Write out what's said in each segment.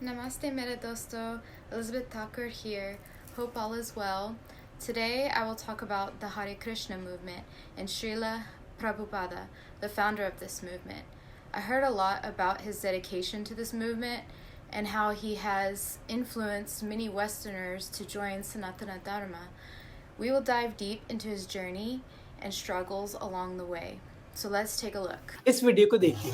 Namaste, mera dosto. Elizabeth Thakur here. Hope all is well. Today I will talk about the Hare Krishna movement and Srila Prabhupada, the founder of this movement. I heard a lot about his dedication to this movement and how he has influenced many Westerners to join Sanatana Dharma. We will dive deep into his journey and struggles along the way. So let's take a look. इस video को देखिए।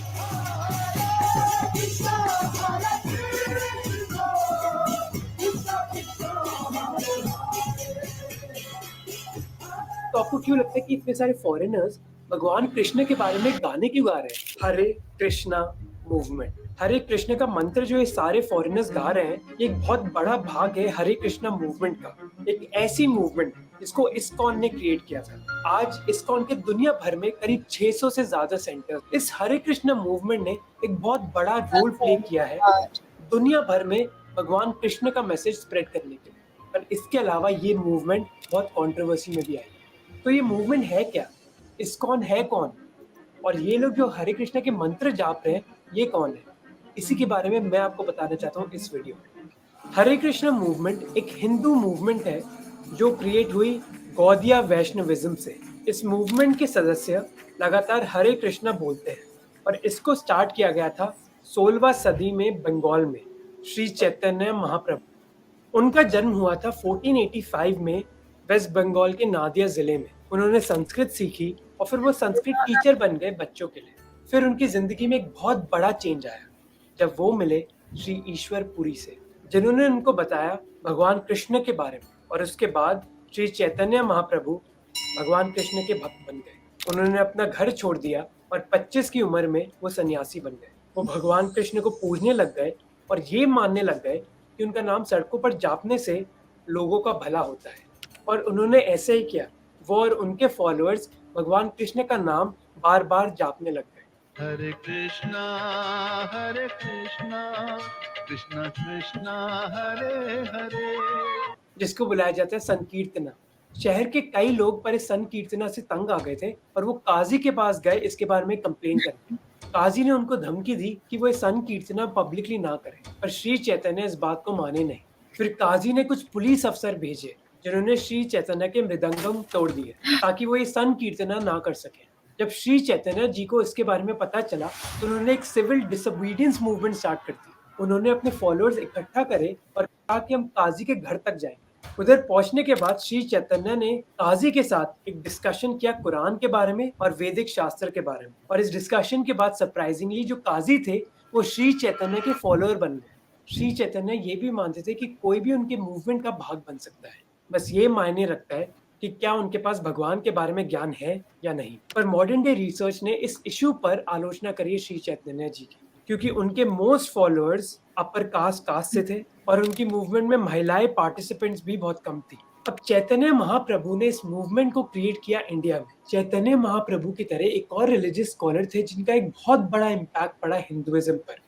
तो आपको क्यों लगता है कि इतने सारे फॉरेनर्स भगवान कृष्ण के बारे में गाने क्यों गा रहे हैं? हरे कृष्णा मूवमेंट, हरे कृष्ण का मंत्र जो ये सारे फॉरेनर्स गा रहे हैं, ये एक बहुत बड़ा भाग है हरे कृष्णा मूवमेंट का। एक ऐसी मूवमेंट जिसको इस्कॉन ने क्रिएट किया था। आज इस्कॉन के दुनिया भर में करीब 600 से ज्यादा सेंटर। इस हरे कृष्णा मूवमेंट ने एक बहुत बड़ा रोल प्ले किया है दुनिया भर में भगवान कृष्ण का मैसेज स्प्रेड करने के लिए। पर इसके अलावा ये मूवमेंट बहुत कंट्रोवर्सी में भी आई। तो ये मूवमेंट है क्या? इस्कॉन है कौन? और ये लोग जो हरे कृष्ण के मंत्र जाप रहे हैं, ये कौन है? इसी के बारे में मैं आपको बताना चाहता हूँ इस वीडियो में। हरे कृष्ण मूवमेंट एक हिंदू मूवमेंट है जो क्रिएट हुई गौड़िया वैष्णविज्म से। इस मूवमेंट के सदस्य लगातार हरे कृष्णा बोलते हैं और इसको स्टार्ट किया गया था 16वीं सदी में बंगाल में श्री चैतन्य महाप्रभु। उनका जन्म हुआ था 1485 में वेस्ट बंगाल के नादिया जिले में। उन्होंने संस्कृत सीखी और फिर वो संस्कृत टीचर बन गए बच्चों के लिए। फिर उनकी जिंदगी में एक बहुत बड़ा चेंज आया जब वो मिले श्री ईश्वर पुरी से, जिन्होंने उनको बताया भगवान कृष्ण के बारे में। और उसके बाद श्री चैतन्य महाप्रभु भगवान कृष्ण के भक्त बन गए। उन्होंने अपना घर छोड़ दिया और 25 की उम्र में वो सन्यासी बन गए। वो भगवान कृष्ण को पूजने लग गए और ये मानने लग गए कि उनका नाम सड़कों पर जापने से लोगों का भला होता है। और उन्होंने ऐसे ही किया। वो और उनके फॉलोअर्स भगवान कृष्ण का नाम बार बार जापने लग गए। हरे कृष्णा कृष्णा कृष्णा हरे हरे, जिसको बुलाया जाता है संकीर्तना। शहर के कई लोग पर इस संकीर्तना से तंग आ गए थे और वो काजी के पास गए इसके बारे में कंप्लेन करने। काजी ने उनको धमकी दी कि वो संकीर्तना पब्लिकली ना करें, पर श्री चैतन्य इस बात को माने नहीं। फिर काजी ने कुछ पुलिस अफसर भेजे जिन्होंने श्री चैतन्य के मृदंगम तोड़ दिए ताकि वो ये संकीर्तना ना कर सके। जब श्री चैतन्य जी को इसके बारे में पता चला तो उन्होंने एक सिविल डिसोबीडियंस मूवमेंट स्टार्ट कर दी। उन्होंने अपने फॉलोअर्स इकट्ठा करे और कहा कि हम काजी के घर तक जाएंगे। उधर पहुंचने के बाद श्री चैतन्य ने काजी के साथ एक डिस्कशन किया कुरान के बारे में और वैदिक शास्त्र के बारे में। और इस डिस्कशन के बाद सरप्राइजिंगली जो काजी थे वो श्री चैतन्य के फॉलोअर बन गए। श्री चैतन्य ये भी मानते थे कि कोई भी उनके मूवमेंट का भाग बन सकता है, बस ये मायने रखता है कि क्या उनके पास भगवान के बारे में ज्ञान है या नहीं। पर मॉडर्न डे रिसर्च ने इस इशू पर आलोचना करी है श्री चैतन्य जी की, क्योंकि उनके मोस्ट फॉलोअर्स अपर कास्ट से थे और उनकी मूवमेंट में महिलाएं पार्टिसिपेंट्स भी बहुत कम थी। अब चैतन्य महाप्रभु ने इस मूवमेंट को क्रिएट किया इंडिया में। चैतन्य महाप्रभु की तरह एक और रिलीजियस स्कॉलर थे जिनका एक बहुत बड़ा इम्पैक्ट पड़ा हिंदुइज्म पर।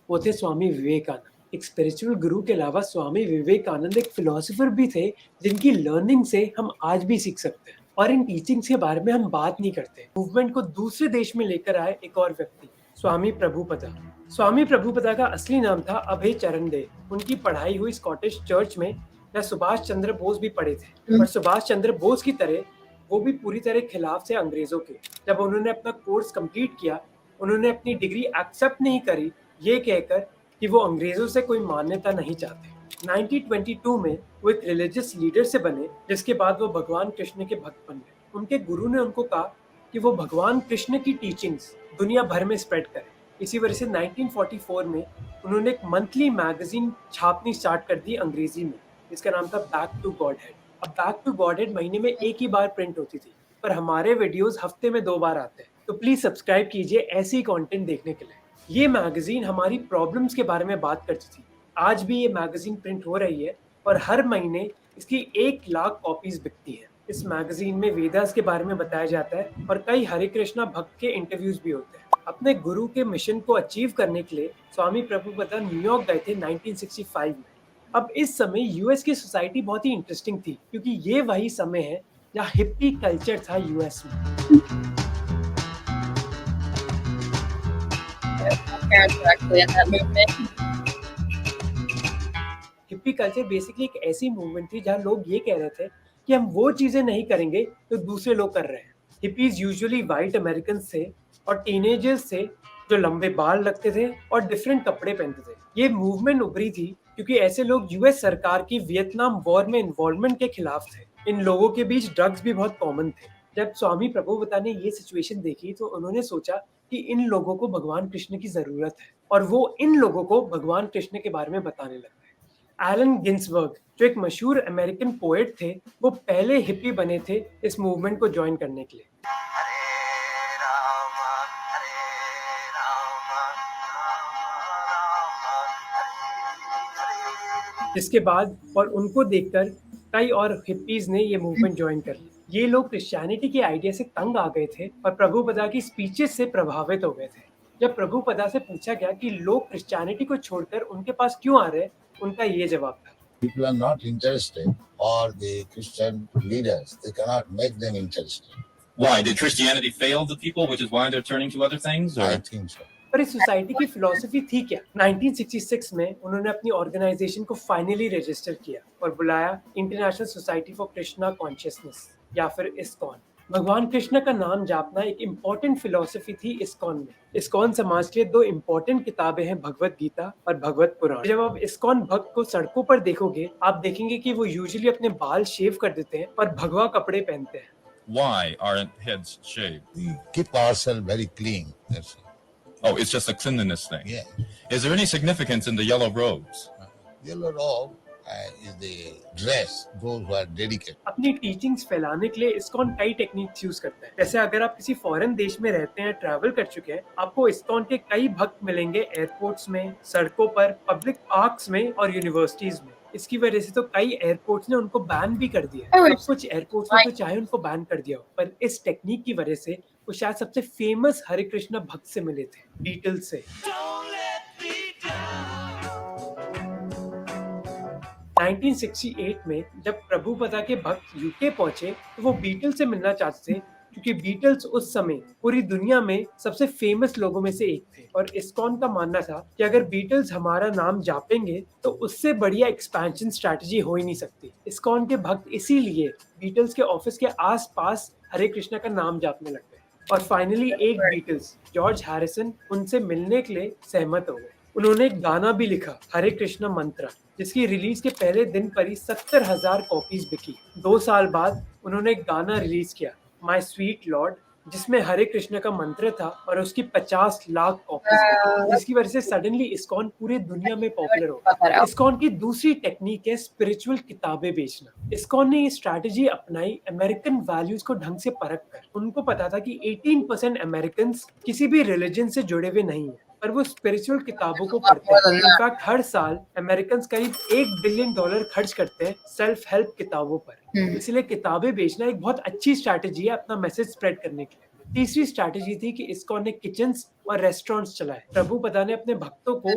वो थे स्वामी विवेकानंद। एक स्पिरिचुअल गुरु के अलावा स्वामी विवेकानंद एक फिलोसोफर भी थे जिनकी लर्निंग से हम आज भी सीख सकते हैं। और इन टीचिंग्स के बारे में हम बात नहीं करते। मूवमेंट को दूसरे देश में लेकर आए एक और व्यक्ति, स्वामी प्रभुपदा। स्वामी प्रभुपदा का असली नाम था अभय चरण देव। उनकी पढ़ाई हुई स्कॉटिश चर्च में, जहाँ सुभाष चंद्र बोस भी पढ़े थे। और सुभाष चंद्र बोस की तरह वो भी पूरी तरह खिलाफ थे अंग्रेजों के। जब उन्होंने अपना कोर्स कंप्लीट किया, उन्होंने अपनी डिग्री एक्सेप्ट नहीं करी, ये कहकर कि वो अंग्रेजों से कोई मान्यता नहीं चाहते। 1922 में वो एक रिलीजियस लीडर से बने, जिसके बाद वो भगवान कृष्ण के भक्त बन गए। उनके गुरु ने उनको कहा कि वो भगवान कृष्ण की टीचिंग्स दुनिया भर में स्प्रेड करें। इसी वजह से 1944 में उन्होंने एक मंथली मैगजीन छापनी स्टार्ट कर दी अंग्रेजी में, जिसका नाम था बैक टू गॉडहेड। अब बैक टू गॉडहेड महीने में एक ही बार प्रिंट होती थी, पर हमारे वीडियोस हफ्ते में 2 बार आते हैं। तो प्लीज सब्सक्राइब कीजिए ऐसी कंटेंट देखने के लिए। ये मैगजीन हमारी प्रॉब्लम्स के बारे में बात करती थी। आज भी ये मैगजीन प्रिंट हो रही है और हर महीने इसकी 1 लाख कॉपीज बिकती हैं। इस मैगजीन में वेदास के बारे में बताया जाता है और कई हरे कृष्णा भक्त के इंटरव्यूज भी होते हैं। अपने गुरु के मिशन को अचीव करने के लिए स्वामी प्रभुपदा न्यूयॉर्क गए थे 1965 में। अब इस समय यूएस की सोसाइटी बहुत ही इंटरेस्टिंग थी, क्योंकि ये वही समय है जहाँ हिप्पी कल्चर था यूएस में। My parents were actually in that movement. Hippie culture basically एक ऐसी मूवमेंट थी जहाँ लोग ये कह रहे थे कि हम वो चीजें नहीं करेंगे जो दूसरे लोग कर रहे हैं। हिप्पीज यूजुअली वाइट अमेरिकन थे और टीनेजर्स थे जो लंबे बाल रखते थे और डिफरेंट कपड़े पहनते थे। ये मूवमेंट उभरी थी क्योंकि ऐसे लोग यूएस सरकार की वियतनाम वॉर में इन्वॉल्वमेंट के खिलाफ थे। इन लोगों के बीच ड्रग्स भी बहुत कॉमन थे। जब स्वामी प्रभुपदा ने ये सिचुएशन देखी तो उन्होंने सोचा कि इन लोगों को भगवान कृष्ण की जरूरत है और वो इन लोगों को भगवान कृष्ण के बारे में बताने लगे। एलन गिन्सबर्ग जो एक मशहूर अमेरिकन पोएट थे, वो पहले हिप्पी बने थे इस मूवमेंट को ज्वाइन करने के लिए। इसके बाद और उनको देखकर कई और हिप्पीज ने ये मूवमेंट ज्वाइन कर ली। ये लोग क्रिश्चियनिटी के आइडिया से तंग आ गए थे और प्रभुपदा की स्पीचेस से प्रभावित हो गए थे। जब प्रभुपदा से पूछा गया कि लोग क्रिश्चियनिटी को छोड़कर उनके पास क्यों आ रहे हैं, उनका ये जवाब था, People are not interested, or the Christian leaders, they cannot make them interested. Why? Did Christianity fail the people, which is why they're turning to other things? Or? I think so. पर इस society की philosophy थी क्या? 1966 में उन्होंने अपनी organisation को finally register किया और बुलाया international society for Krishna consciousness या फिर इस्कॉन। भगवान कृष्ण का नाम जापना एक इम्पोर्टेंट फिलॉसफी थी इस्कॉन में। इस्कॉन समाज के दो इम्पोर्टेंट किताबें हैं, भगवत गीता और भगवत पुराण। जब आप इस्कॉन भक्त को सड़कों पर देखोगे, आप देखेंगे कि वो यूजुअली अपने बाल शेव कर देते हैं और भगवा कपड़े पहनते हैं। Why aren't heads shaved? We keep ourselves very clean. That's it. Oh, it's just a cleanliness thing. Yeah. Is there any significance in the yellow robes? Yellow robe is the dress those who are dedicated. अपनी teachings फैलाने के लिए ISKCON कई techniques use करता है। जैसे अगर आप किसी फॉरेन देश में रहते हैं, ट्रैवल कर चुके हैं, आपको इस्कॉन के कई भक्त मिलेंगे एयरपोर्ट्स में, सड़कों पर, पब्लिक पार्क्स में और यूनिवर्सिटीज में। इसकी वजह से तो कई एयरपोर्ट्स ने उनको बैन भी कर दिया। अब कुछ एयरपोर्ट्स ने तो चाहे उनको बैन कर दिया हो, पर इस टेक्निक की वजह से वो शायद सबसे फेमस हरे कृष्ण भक्त से मिले थे, बीटल्स से। 1968 में जब प्रभुपदा के भक्त यूके पहुंचे तो वो बीटल्स से मिलना चाहते थे क्योंकि बीटल्स उस समय पूरी दुनिया में सबसे फेमस लोगों में से एक थे और इस्कॉन का मानना था कि अगर बीटल्स हमारा नाम जापेंगे तो उससे बढ़िया एक्सपेंशन स्ट्रैटेजी हो ही नहीं सकती। इस्कॉन के भक्त इसीलिए बीटल्स के ऑफिस के आसपास हरे कृष्णा का नाम जापने लग गए और फाइनली एक बीटल्स जॉर्ज हैरिसन उनसे मिलने के लिए सहमत हो गए। उन्होंने एक गाना भी लिखा, हरे कृष्णा मंत्रा, जिसकी रिलीज के पहले दिन पर ही 70,000 कॉपीज बिकी। 2 साल बाद उन्होंने एक गाना रिलीज किया, माई स्वीट लॉर्ड, जिसमें हरे कृष्ण का मंत्र था और उसकी 50 लाख कॉपीज बिकी, जिसकी वजह से सडनली इस्कॉन पूरी दुनिया में पॉपुलर हो गया। इस्कॉन की दूसरी टेक्निक है स्पिरिचुअल किताबें बेचना। इस्कॉन ने ये स्ट्रैटेजी अपनाई अमेरिकन वैल्यूज को ढंग से परख कर। उनको पता था कि 18% अमेरिकन किसी भी रिलीजन से जुड़े हुए नहीं है, पर वो स्पिरिचुअल किताबों को पढ़ते हैं। इनफैक्ट हर साल अमेरिकन करीब $1 बिलियन खर्च करते हैं सेल्फ हेल्प किताबों पर। इसलिए किताबें बेचना एक बहुत अच्छी स्ट्रैटेजी है अपना मैसेज स्प्रेड करने के लिए। तीसरी स्ट्रैटेजी थी कि इस्कॉन ने किचन्स और रेस्टोरेंट्स चलाए। प्रभुपदा ने अपने भक्तों को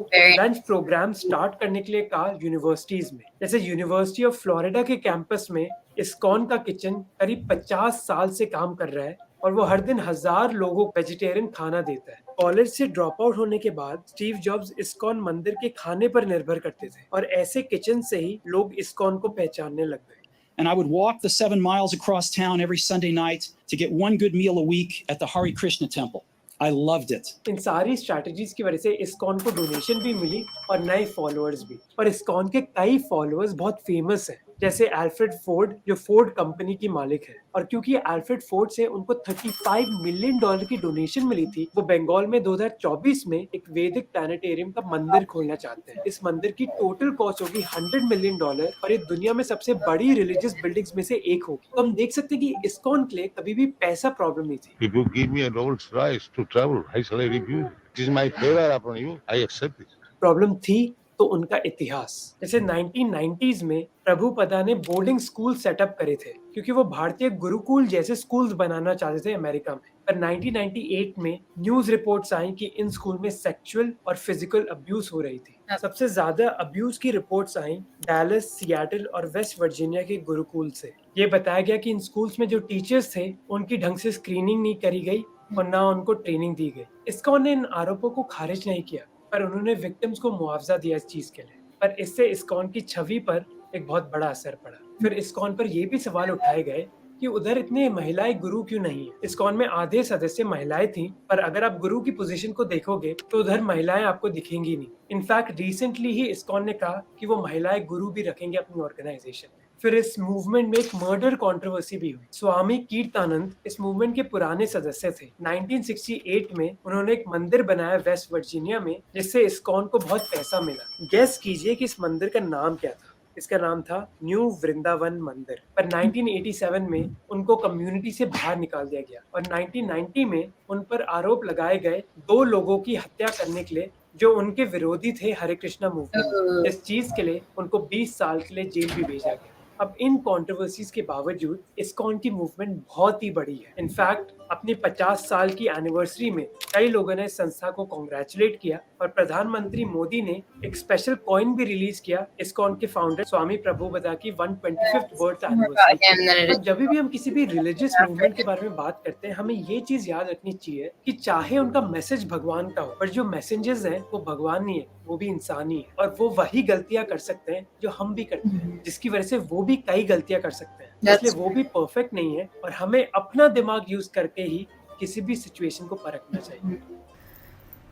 लंच प्रोग्राम स्टार्ट करने के लिए कहा यूनिवर्सिटीज में। जैसे यूनिवर्सिटी ऑफ फ्लोरिडा के कैंपस में इस्कॉन का किचन करीब 50 साल से काम कर रहा है और वो हर दिन 1000 लोगों को वेजिटेरियन खाना देता है। कॉलेज से ड्रॉप आउट होने के बाद स्टीव जॉब्स इस्कॉन मंदिर के खाने पर निर्भर करते थे और ऐसे किचन से ही लोग इस्कॉन को पहचानने लग गए। And I would walk the 7 miles across town every Sunday night to get one good meal a week at the Hare Krishna temple. I loved it. इन सारी स्ट्रैटेजीज की वजह से इस्कॉन को डोनेशन भी मिली और नए फॉलोअर्स भी। और इस्कॉन के कई फॉलोअर्स बहुत फेमस हैं, जैसे एल्फ्रेड फोर्ड जो फोर्ड कंपनी की मालिक है। और क्योंकि एल्फ्रेड फोर्ड से उनको $35 मिलियन की डोनेशन मिली थी, वो बंगाल में 2024 में एक वैदिक प्लानिटेरियम का मंदिर खोलना चाहते हैं। इस मंदिर की टोटल कॉस्ट होगी $100 मिलियन और ये दुनिया में सबसे बड़ी रिलीजियस बिल्डिंग्स में से एक होगी। तो हम देख सकते हैं कि इस्कॉन के लिए कभी भी पैसा प्रॉब्लम नहीं थी। If you give me a Rolls Royce to travel, how shall I refuse? It is my favor upon you. I accept it. Problem थी तो उनका इतिहास। जैसे 1990s में प्रभुपदा ने बोर्डिंग स्कूल सेटअप करे थे क्योंकि वो भारतीय गुरुकुल जैसे स्कूल्स बनाना चाहते थे अमेरिका में। पर 1998 में न्यूज रिपोर्ट्स आई कि इन स्कूल में सेक्सुअल और फिजिकल अब्यूज हो रही थी। सबसे ज्यादा अब्यूज की रिपोर्ट्स आई डैलस, सियाटल और वेस्ट वर्जीनिया के गुरुकुल से। ये बताया गया कि इन स्कूल्स में जो टीचर्स थे उनकी ढंग से स्क्रीनिंग नहीं करी गई और ना उनको ट्रेनिंग दी गई। इस्कॉन ने इन आरोपों को खारिज नहीं किया, पर उन्होंने विक्टिम्स को मुआवजा दिया इस चीज के लिए। पर इससे इस्कॉन की छवि पर एक बहुत बड़ा असर पड़ा। फिर इस्कॉन पर ये भी सवाल उठाए गए कि उधर इतने महिलाएं गुरु क्यों नहीं है। इस्कॉन में आधे सदस्य महिलाएं थीं, पर अगर आप गुरु की पोजीशन को देखोगे तो उधर महिलाएं आपको दिखेंगी नहीं। इनफैक्ट रिसेंटली ही इस्कॉन ने कहा कि वो महिलाएं गुरु भी रखेंगे अपनी ऑर्गेनाइजेशन में। फिर इस मूवमेंट में एक मर्डर कंट्रोवर्सी भी हुई। स्वामी कीर्तानंद इस मूवमेंट के पुराने सदस्य थे। 1968 में उन्होंने एक मंदिर बनाया वेस्ट वर्जीनिया में, जिससे इस्कॉन को बहुत पैसा मिला। गेस कीजिए कि इस मंदिर का नाम क्या था। इसका नाम था न्यू वृंदावन मंदिर। पर 1987 में उनको कम्युनिटी से बाहर निकाल दिया गया और 1990 में उन पर आरोप लगाए गए 2 लोगों की हत्या करने के लिए, जो उनके विरोधी थे हरे कृष्णा मूवमेंट। इस चीज के लिए उनको 20 साल के लिए जेल भी भेजा गया। अब इन कंट्रोवर्सीज के बावजूद इस्कॉन की मूवमेंट बहुत ही बड़ी है। इनफैक्ट अपनी 50 साल की एनिवर्सरी में कई लोगों ने इस संस्था को कांग्रेचुलेट किया और प्रधानमंत्री मोदी ने एक स्पेशल कॉइन भी रिलीज किया इस्कॉन के फाउंडर स्वामी प्रभुपादा की 125th बर्थ एनिवर्सरी। जब भी हम किसी भी रिलीजियस मूवमेंट के बारे में बात करते हैं, हमें ये चीज याद रखनी चाहिए कि चाहे उनका मैसेज भगवान का हो, पर जो मैसेजेस हैं वो भगवान नहीं है, वो भी इंसान ही है। और वो वही गलतियां कर सकते हैं जो हम भी करते हैं, जिसकी वजह से वो भी कई गलतियां कर सकते हैं। इसलिए वो भी परफेक्ट नहीं है और हमें अपना दिमाग यूज करके ही किसी भी सिचुएशन को परखना चाहिए।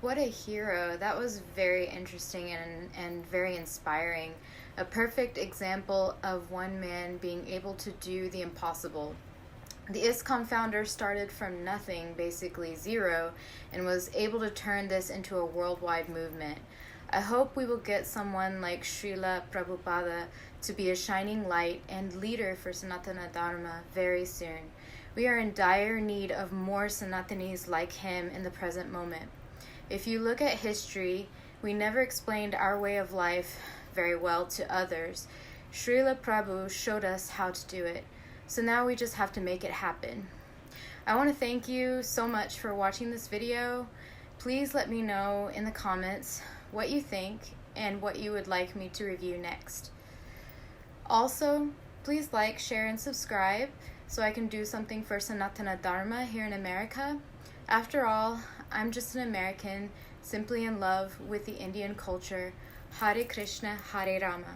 What a hero. That was very interesting and very inspiring. A perfect example of one man being able to do the impossible. The ISKCON founder started from nothing, basically zero, and was able to turn this into a worldwide movement. I hope we will get someone like Srila Prabhupada to be a shining light and leader for Sanatana Dharma very soon. We are in dire need of more Sanatanis like him in the present moment. If you look at history, we never explained our way of life very well to others. Srila Prabhu showed us how to do it. So now we just have to make it happen. I want to thank you so much for watching this video. Please let me know in the comments what you think and what you would like me to review next. Also, please like, share, and subscribe so I can do something for Sanatana Dharma here in America. After all, I'm just an American, simply in love with the Indian culture. Hare Krishna, Hare Rama.